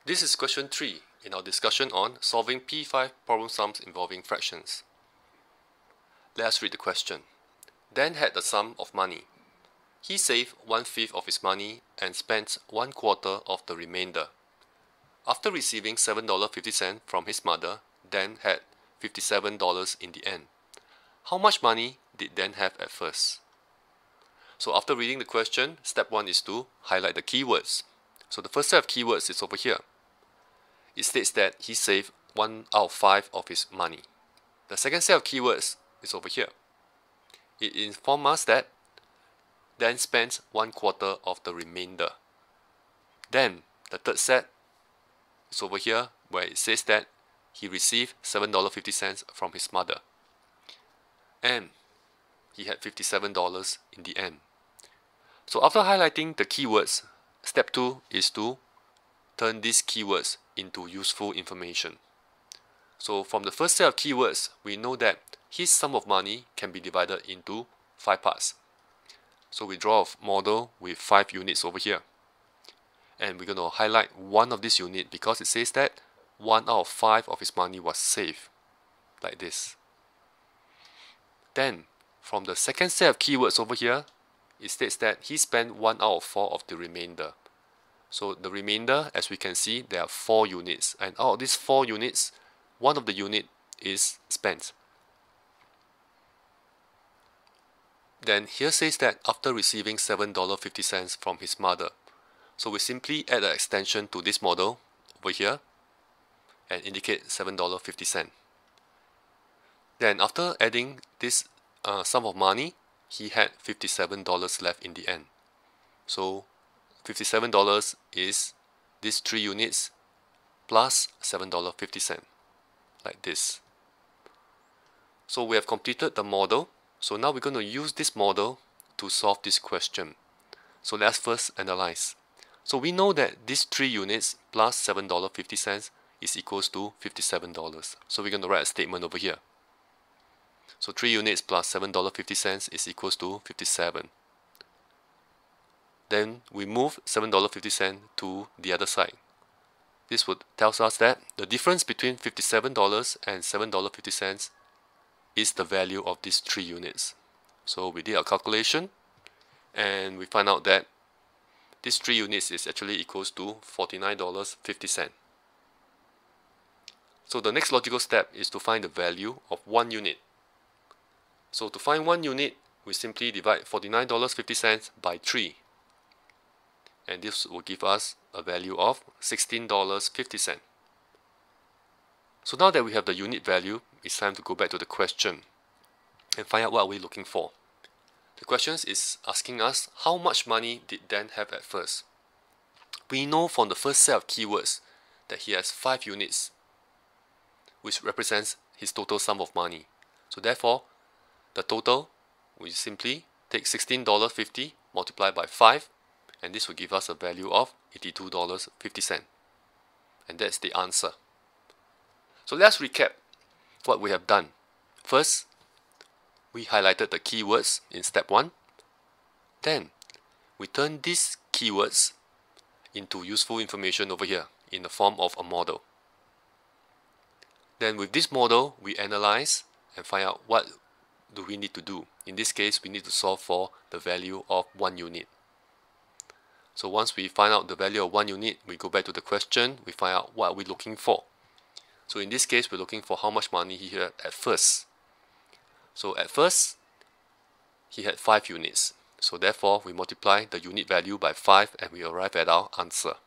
This is question 3 in our discussion on solving P5 problem sums involving fractions. Let's read the question. Dan had a sum of money. He saved 1/5 of his money and spent 1/4 of the remainder. After receiving $7.50 from his mother, Dan had $57 in the end. How much money did Dan have at first? So after reading the question, step 1 is to highlight the keywords. So the first set of keywords is over here. It states that he saved 1/5 of his money. The second set of keywords is over here. It informs us that Dan spent 1/4 of the remainder. Then the third set is over here where it says that he received $7.50 from his mother. And he had $57 in the end. So after highlighting the keywords, step 2 is to turn these keywords into useful information. So from the first set of keywords, we know that his sum of money can be divided into 5 parts. So we draw a model with 5 units over here. And we're going to highlight one of this unit because it says that 1/5 of his money was saved, like this. Then, from the second set of keywords over here, it states that he spent 1/4 of the remainder. So the remainder, as we can see, there are 4 units. And out of these 4 units, one of the unit is spent. Then here says that after receiving $7.50 from his mother. So we simply add an extension to this model over here and indicate $7.50. Then after adding this sum of money, he had $57 left in the end. So $57 is these 3 units plus $7.50, like this. So we have completed the model. So now we're going to use this model to solve this question. So let's first analyze. So we know that these 3 units plus $7.50 is equals to $57. So we're going to write a statement over here. So 3 units plus $7.50 is equals to 57. Then we move $7.50 to the other side. This would tells us that the difference between $57 and $7.50 is the value of these 3 units. So we did our calculation and we find out that these 3 units is actually equals to $49.50. So the next logical step is to find the value of 1 unit. So to find 1 unit, we simply divide $49.50 by 3. And this will give us a value of $16.50. So now that we have the unit value, it's time to go back to the question and find out what we're looking for. The question is asking us how much money did Dan have at first. We know from the first set of keywords that he has 5 units, which represents his total sum of money. So therefore, the total, we simply take $16.50 multiplied by 5, and this will give us a value of $82.50. And that's the answer. So let's recap what we have done. First, we highlighted the keywords in step 1. Then, we turned these keywords into useful information over here in the form of a model. Then with this model, we analyze and find out what do we need to do. In this case, we need to solve for the value of 1 unit. So once we find out the value of 1 unit, we go back to the question, we find out what we're looking for. So in this case, we're looking for how much money he had at first. So at first, he had 5 units. So therefore, we multiply the unit value by 5 and we arrive at our answer.